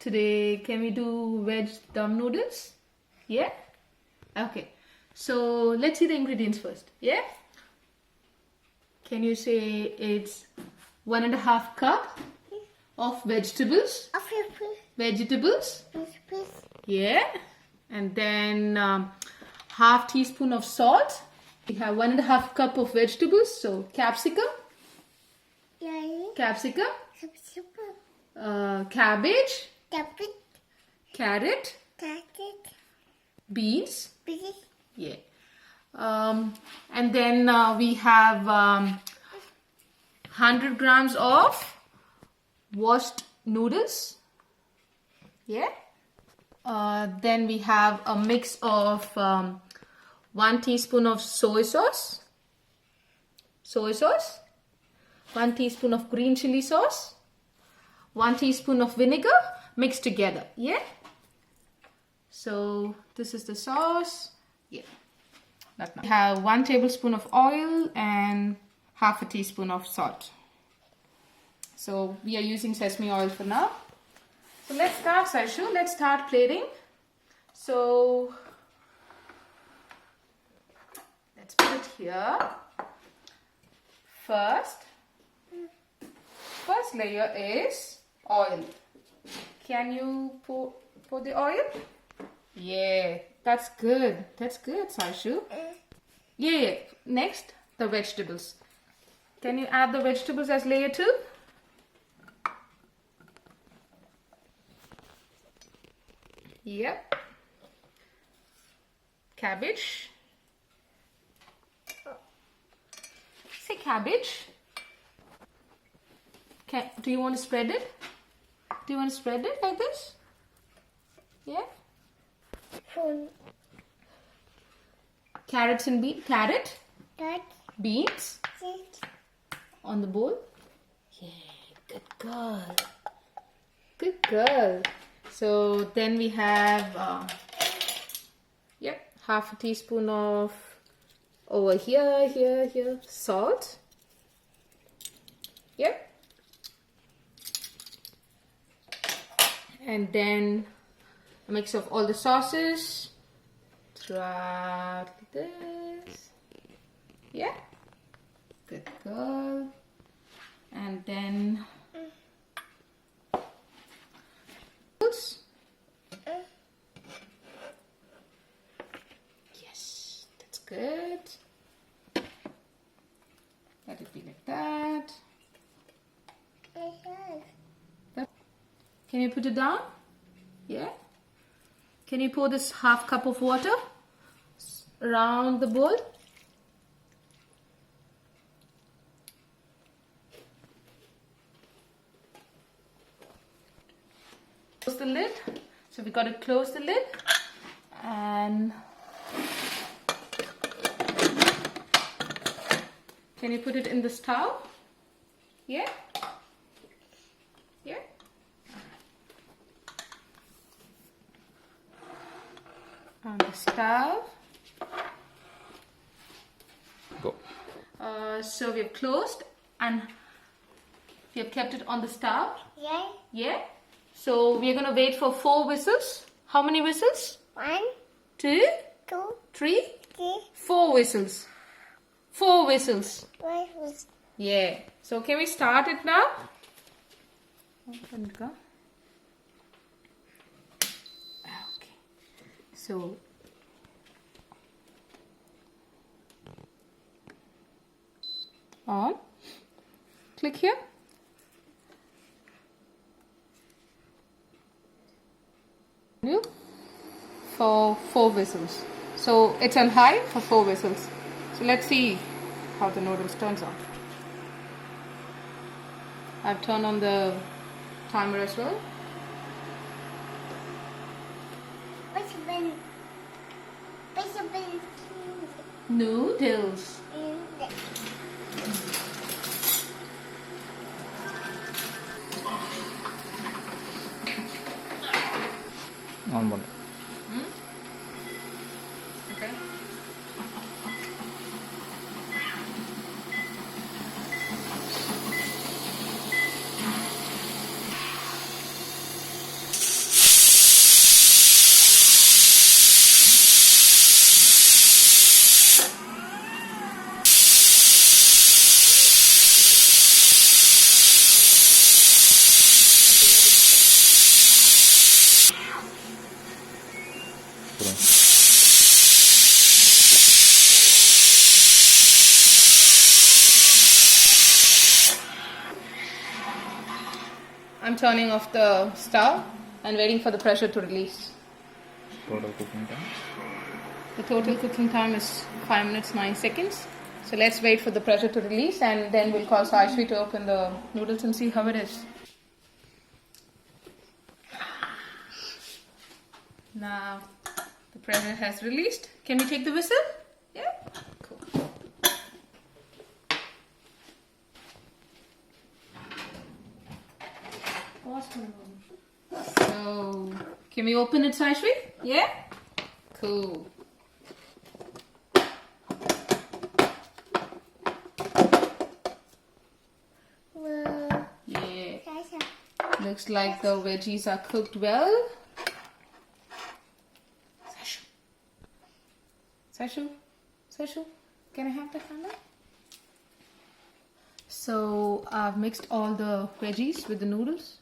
Today, can we do veg dum noodles? Yeah? Okay. So, let's see the ingredients first. Yeah? Can you say it's 1.5 cup of vegetables? Vegetables? Yeah. And then half teaspoon of salt. We have 1.5 cup of vegetables. So, capsicum. Capsicum. Cabbage. Carrot. Beans. Yeah. And then we have 100 grams of washed noodles. Yeah. Then we have a mix of 1 teaspoon of soy sauce. 1 teaspoon of green chili sauce. 1 teaspoon of vinegar mixed together. Yeah. So this is the sauce. Yeah. We have 1 tablespoon of oil and half a teaspoon of salt. So we are using sesame oil for now. So let's start, Saishu. Let's start plating. So let's put it here. First layer is oil. Can you pour the oil? Yeah, that's good. That's good, Saishu. Yeah. Next, the vegetables. Can you add the vegetables as layer 2? Yep. Cabbage. Say cabbage. Do you want to spread it? Do you want to spread it like this? Yeah. Carrots and carrot. Beans. On the bowl. Yeah, good girl. Good girl. So then we have, half a teaspoon of over here, salt. Yep. And then a mix of all the sauces throughout this. Yeah. Good girl. And then yes, that's good. Let it be like that. Can you put it down? Yeah. Can you pour this half cup of water around the bowl? Close the lid. So we got to close the lid and can you put it in the stove? Yeah. Yeah. On the stove. Go. So we have closed and we have kept it on the stove. Yeah. Yeah. So we are going to wait for 4 whistles. How many whistles? 1, 2, 2, 3, 3, 4 whistles. 4 whistles. 4. Yeah. So can we start it now? Okay. So on. Click here. For 4 whistles. So it's on high for 4 whistles. So let's see how the noodles turns out. I've turned on the timer as well. Noodles. On one. Okay. I'm turning off the stove and waiting for the pressure to release. Total cooking time. The total cooking time is 5 minutes 9 seconds. So let's wait for the pressure to release and then we'll call Saishvi to open the noodles and see how it is. Now the pressure has released. Can we take the whistle? Yeah? Cool. So, can we open it, Saishvi? Yeah? Cool. Yeah. Looks like the veggies are cooked well. Sashu, can I have the camera? So I've mixed all the veggies with the noodles.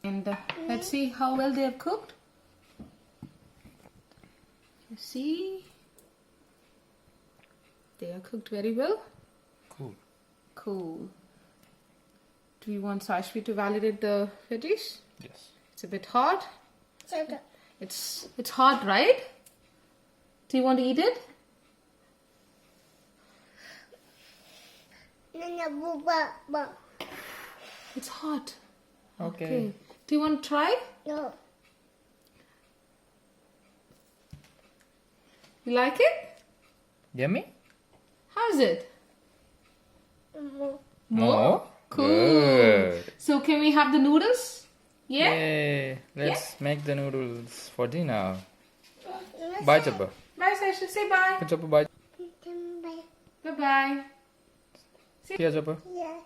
And let's see how well they are cooked. You see? They are cooked very well. Cool. Cool. Do you want Saishvi to validate the veggies? Yes. It's a bit hot. It's hot, right? Do you want to eat it? It's hot. Okay. Do you want to try? No. You like it? Yummy? How's it? More? Cool. Good. So can we have the noodles? Yeah? Yay. Let's make the noodles for dinner. Bye, Chappa. Bye, Sasha. Say bye. Chappa, bye. Bye-bye. Here, Chappa. Yeah.